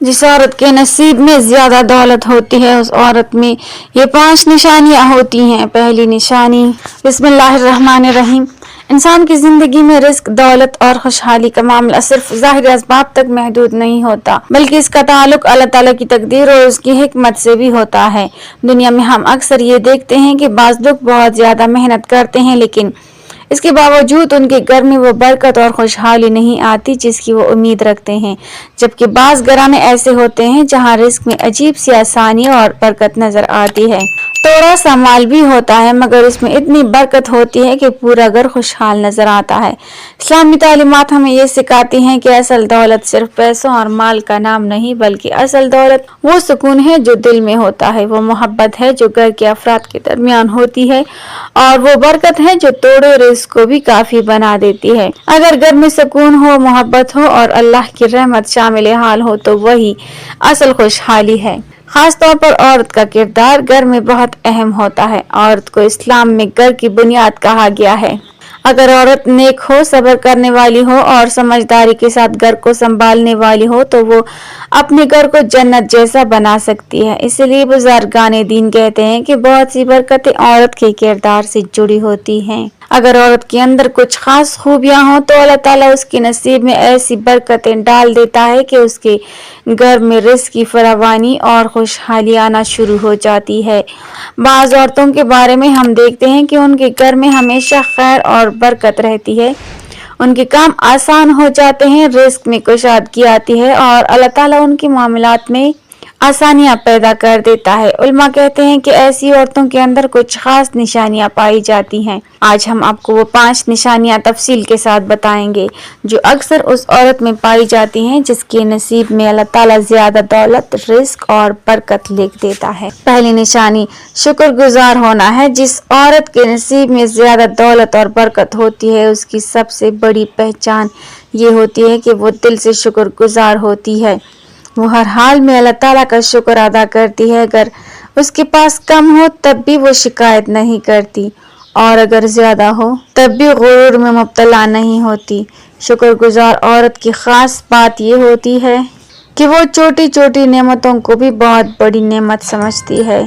जिस औरत के नसीब में ज़्यादा दौलत होती है उस औरत में ये 5 निशानियाँ होती हैं। पहली निशानी, बिस्मिल्लाहिर्रहमानिर्रहीम। इंसान की ज़िंदगी में रिस्क, दौलत और खुशहाली का मामला सिर्फ ज़ाहिरी असबाब तक महदूद नहीं होता, बल्कि इसका ताल्लुक अल्लाह ताला की तकदीर और उसकी हिकमत से भी होता है। दुनिया में हम अक्सर ये देखते हैं कि बाज़ लोग बहुत ज़्यादा मेहनत करते हैं, लेकिन इसके बावजूद उनके घर में वो बरकत और खुशहाली नहीं आती जिसकी वो उम्मीद रखते हैं। जबकि बाज़ घराने ऐसे होते हैं जहाँ रिस्क में अजीब सी आसानी और बरकत नजर आती है। थोड़ा सा माल भी होता है मगर उसमें इतनी बरकत होती है कि पूरा घर खुशहाल नजर आता है। इस्लामी तालीमात हमें ये सिखाती हैं कि असल दौलत सिर्फ पैसों और माल का नाम नहीं, बल्कि असल दौलत वो सुकून है जो दिल में होता है, वो मोहब्बत है जो घर के अफराद के दरमियान होती है, और वो बरकत है जो तोड़े रिस्क को भी काफी बना देती है। अगर घर में सुकून हो, मोहब्बत हो और अल्लाह की रहमत शामिल हाल हो तो वही असल खुशहाली है। खास तौर पर औरत का किरदार घर में बहुत अहम होता है। औरत को इस्लाम में घर की बुनियाद कहा गया है। अगर औरत नेक हो, सब्र करने वाली हो और समझदारी के साथ घर को संभालने वाली हो तो वो अपने घर को जन्नत जैसा बना सकती है। इसलिए बुजुर्गान दीन कहते हैं कि बहुत सी बरकतें औरत के किरदार से जुड़ी होती हैं। अगर औरत के अंदर कुछ खास खूबियां हो तो अल्लाह ताला उसके नसीब में ऐसी बरकतें डाल देता है कि उसके घर में रिज़्क़ की फरावानी और खुशहाली आना शुरू हो जाती है। बाज़ औरतों के बारे में हम देखते हैं कि उनके घर में हमेशा खैर और बरकत रहती है, उनके काम आसान हो जाते हैं, रिज़्क़ में कुशादगी आती है और अल्लाह ताला उनके मामलात में आसानियां पैदा कर देता है। उल्मा कहते हैं कि ऐसी औरतों के अंदर कुछ खास निशानियां पाई जाती हैं। आज हम आपको वो 5 निशानियां तफसील के साथ बताएंगे जो अक्सर उस औरत में पाई जाती हैं जिसके नसीब में अल्लाह ताला ज्यादा दौलत, रिस्क और बरकत लिख देता है। पहली निशानी शुक्रगुजार होना है। जिस औरत के नसीब में ज्यादा दौलत और बरकत होती है उसकी सबसे बड़ी पहचान ये होती है कि वो दिल से शुक्रगुजार होती है। वो हर हाल में अल्लाह ताला का शुक्र अदा करती है। अगर उसके पास कम हो तब भी वो शिकायत नहीं करती और अगर ज्यादा हो तब भी गुरूर में मुब्तला नहीं होती। शुक्रगुजार औरत की खास बात ये होती है कि वो छोटी छोटी नेमतों को भी बहुत बड़ी नेमत समझती है।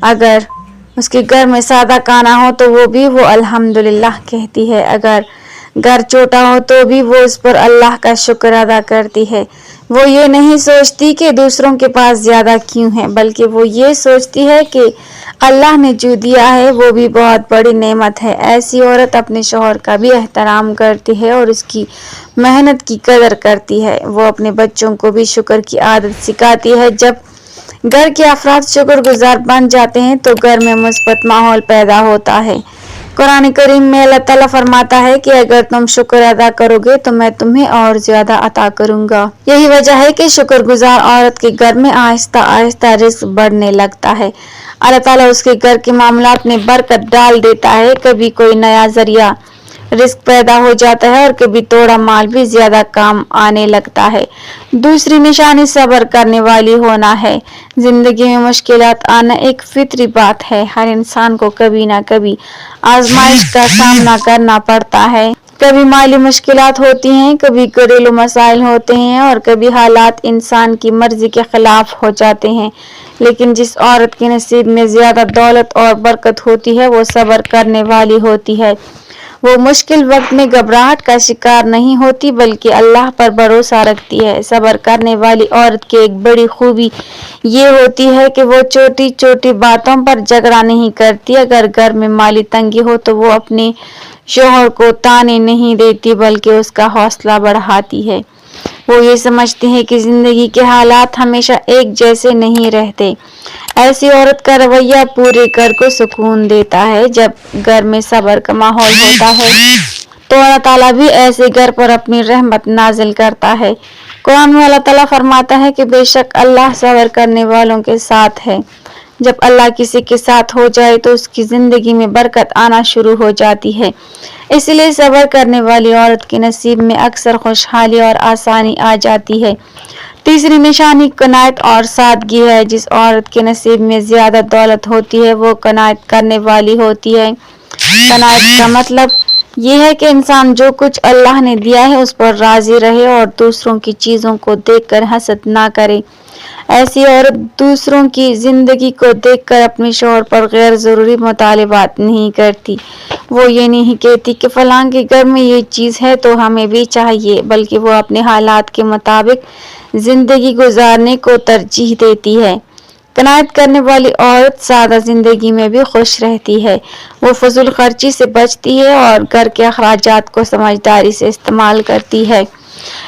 अगर उसके घर में सादा खाना हो तो वो भी वो अल्हम्दुलिल्लाह कहती है। अगर घर छोटा हो तो भी वो उस पर अल्लाह का शुक्र अदा करती है। वो ये नहीं सोचती कि दूसरों के पास ज्यादा क्यों है, बल्कि वो ये सोचती है कि अल्लाह ने जो दिया है वो भी बहुत बड़ी नेमत है। ऐसी औरत अपने शौहर का भी एहतराम करती है और उसकी मेहनत की कदर करती है। वो अपने बच्चों को भी शुक्र की आदत सिखाती है। जब घर के अफराद शुक्रगुजार बन जाते हैं तो घर में मुस्बत माहौल पैदा होता है। कुरान करीम में अल्लाह ताला फरमाता है कि अगर तुम शुक्र अदा करोगे तो मैं तुम्हें और ज्यादा अता करूंगा। यही वजह है कि शुक्रगुजार औरत के घर में आहिस्ता आहिस्ता रिज़्क़ बढ़ने लगता है। अल्लाह ताला उसके घर के मामलात में बरकत डाल देता है। कभी कोई नया जरिया रिस्क पैदा हो जाता है और कभी थोड़ा माल भी ज्यादा काम आने लगता है। दूसरी निशानी सब्र करने वाली होना है। जिंदगी में मुश्किलात आना एक फितरी बात है। हर इंसान को कभी ना कभी आजमाइश का सामना करना पड़ता है। कभी माली मुश्किलात होती हैं, कभी घरेलू मसाइल होते हैं और कभी हालात इंसान की मर्जी के खिलाफ हो जाते हैं। लेकिन जिस औरत के नसीब में ज्यादा दौलत और बरकत होती है वो सब्र करने वाली होती है। वो मुश्किल वक्त में घबराहट का शिकार नहीं होती बल्कि अल्लाह पर भरोसा रखती है। सब्र करने वाली औरत की एक बड़ी खूबी ये होती है कि वो छोटी छोटी बातों पर झगड़ा नहीं करती। अगर घर में माली तंगी हो तो वो अपने शौहर को ताने नहीं देती बल्कि उसका हौसला बढ़ाती है। वो ये समझती है कि जिंदगी के हालात हमेशा एक जैसे नहीं रहते। ऐसी औरत का रवैया पूरे घर को सुकून देता है। जब घर में सब्र का माहौल होता है तो अल्लाह ताला भी ऐसे घर पर अपनी रहमत नाजिल करता है। कुरान में अल्लाह ताला फरमाता है कि बेशक अल्लाह सब्र करने वालों के साथ है। जब अल्लाह किसी के साथ हो जाए तो उसकी जिंदगी में बरकत आना शुरू हो जाती है। इसलिए सब्र करने वाली औरत के नसीब में अक्सर खुशहाली और आसानी आ जाती है। तीसरी निशानी कनायत और सादगी है। जिस औरत के नसीब में ज्यादा दौलत होती है वो कनायत करने वाली होती है। कनायत का मतलब یہ ہے کہ انسان جو کچھ اللہ نے دیا ہے اس پر راضی رہے اور دوسروں کی چیزوں کو دیکھ کر حسد نہ کرے۔ ایسی عورت دوسروں کی زندگی کو دیکھ کر اپنے شوہر پر غیر ضروری مطالبات نہیں کرتی۔ وہ یہ نہیں کہتی کہ فلاں کے گھر میں یہ چیز ہے تو ہمیں بھی چاہیے، بلکہ وہ اپنے حالات کے مطابق زندگی گزارنے کو ترجیح دیتی ہے۔ قناعت کرنے والی عورت سادہ زندگی میں بھی خوش رہتی ہے۔ وہ فضول خرچی سے بچتی ہے اور گھر کے اخراجات کو سمجھداری سے استعمال کرتی ہے۔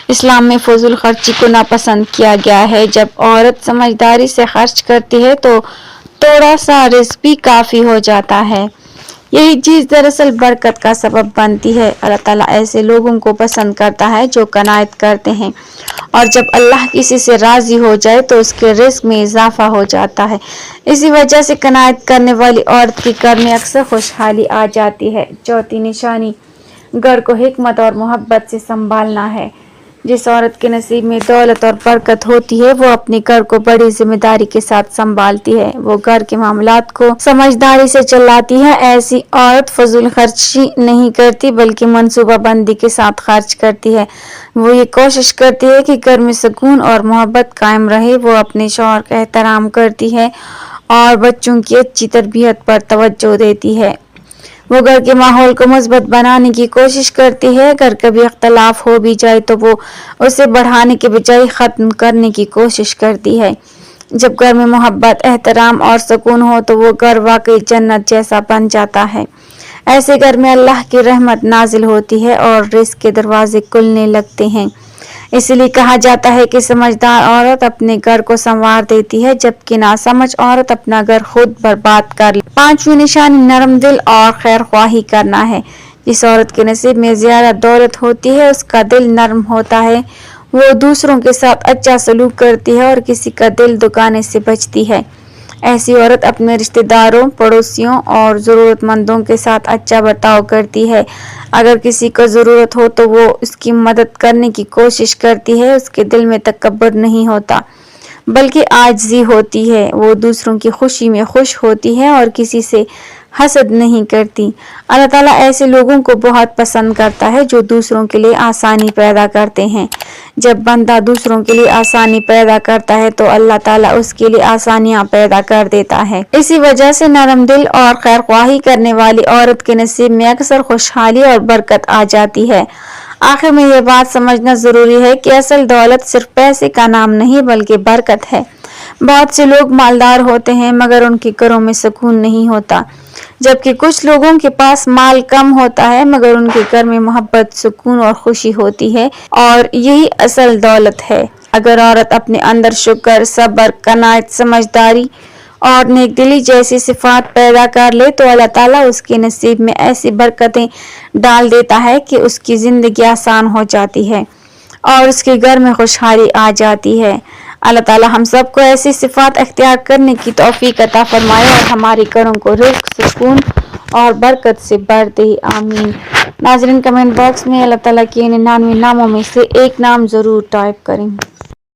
اسلام میں فضول خرچی کو ناپسند کیا گیا ہے۔ جب عورت سمجھداری سے خرچ کرتی ہے تو تھوڑا سا رزق بھی کافی ہو جاتا ہے۔ یہی چیز دراصل برکت کا سبب بنتی ہے۔ اللہ تعالیٰ ایسے لوگوں کو پسند کرتا ہے جو قناعت کرتے ہیں، اور جب اللہ کسی سے راضی ہو جائے تو اس کے رزق میں اضافہ ہو جاتا ہے۔ اسی وجہ سے قناعت کرنے والی عورت کے گھر میں اکثر خوشحالی آ جاتی ہے۔ چوتھی نشانی، گھر کو حکمت اور محبت سے سنبھالنا ہے۔ جس عورت کے نصیب میں دولت اور برکت ہوتی ہے وہ اپنے گھر کو بڑی ذمہ داری کے ساتھ سنبھالتی ہے۔ وہ گھر کے معاملات کو سمجھداری سے چلاتی ہے۔ ایسی عورت فضول خرچی نہیں کرتی بلکہ منصوبہ بندی کے ساتھ خرچ کرتی ہے۔ وہ یہ کوشش کرتی ہے کہ گھر میں سکون اور محبت قائم رہے۔ وہ اپنے شوہر کا احترام کرتی ہے اور بچوں کی اچھی تربیت پر توجہ دیتی ہے۔ وہ گھر کے ماحول کو مثبت بنانے کی کوشش کرتی ہے۔ اگر کبھی اختلاف ہو بھی جائے تو وہ اسے بڑھانے کے بجائے ختم کرنے کی کوشش کرتی ہے۔ جب گھر میں محبت، احترام اور سکون ہو تو وہ گھر واقعی جنت جیسا بن جاتا ہے۔ ایسے گھر میں اللہ کی رحمت نازل ہوتی ہے اور رزق کے دروازے کھلنے لگتے ہیں۔ اسی لیے کہا جاتا ہے کہ سمجھدار عورت اپنے گھر کو سنوار دیتی ہے، جبکہ ناسمجھ عورت اپنا گھر خود برباد کر لیتی ہے۔ پانچویں نشانی، نرم دل اور خیر خواہی کرنا ہے۔ جس عورت کے نصیب میں زیادہ دولت ہوتی ہے اس کا دل نرم ہوتا ہے۔ وہ دوسروں کے ساتھ اچھا سلوک کرتی ہے اور کسی کا دل دکھانے سے بچتی ہے۔ ایسی عورت اپنے رشتہ داروں، پڑوسیوں اور ضرورت مندوں کے ساتھ اچھا برتاؤ کرتی ہے۔ اگر کسی کو ضرورت ہو تو وہ اس کی مدد کرنے کی کوشش کرتی ہے۔ اس کے دل میں تکبر نہیں ہوتا بلکہ عاجزی ہوتی ہے۔ وہ دوسروں کی خوشی میں خوش ہوتی ہے اور کسی سے حسد نہیں کرتی۔ اللہ تعالیٰ ایسے لوگوں کو بہت پسند کرتا ہے جو دوسروں کے لیے آسانی پیدا کرتے ہیں۔ جب بندہ دوسروں کے لیے آسانی پیدا کرتا ہے تو اللہ تعالیٰ اس کے لیے آسانیاں پیدا کر دیتا ہے۔ اسی وجہ سے نرم دل اور خیر خواہی کرنے والی عورت کے نصیب میں اکثر خوشحالی اور برکت آ جاتی ہے۔ آخر میں یہ بات سمجھنا ضروری ہے کہ اصل دولت صرف پیسے کا نام نہیں بلکہ برکت ہے۔ بہت سے لوگ مالدار ہوتے ہیں مگر ان کے گھروں میں سکون نہیں ہوتا، جبکہ کچھ لوگوں کے پاس مال کم ہوتا ہے مگر ان کے گھر میں محبت، سکون اور خوشی ہوتی ہے، اور یہی اصل دولت ہے۔ اگر عورت اپنے اندر شکر، صبر، قناعت، سمجھداری اور نیک دلی جیسی صفات پیدا کر لے تو اللہ تعالیٰ اس کے نصیب میں ایسی برکتیں ڈال دیتا ہے کہ اس کی زندگی آسان ہو جاتی ہے اور اس کے گھر میں خوشحالی آ جاتی ہے۔ اللہ تعالیٰ ہم سب کو ایسی صفات اختیار کرنے کی توفیق عطا فرمائے اور ہمارے گھروں کو رزق، سکون اور برکت سے بھر دے، آمین۔ ناظرین، کمنٹ باکس میں اللہ تعالیٰ کے 99 ناموں میں سے ایک نام ضرور ٹائپ کریں۔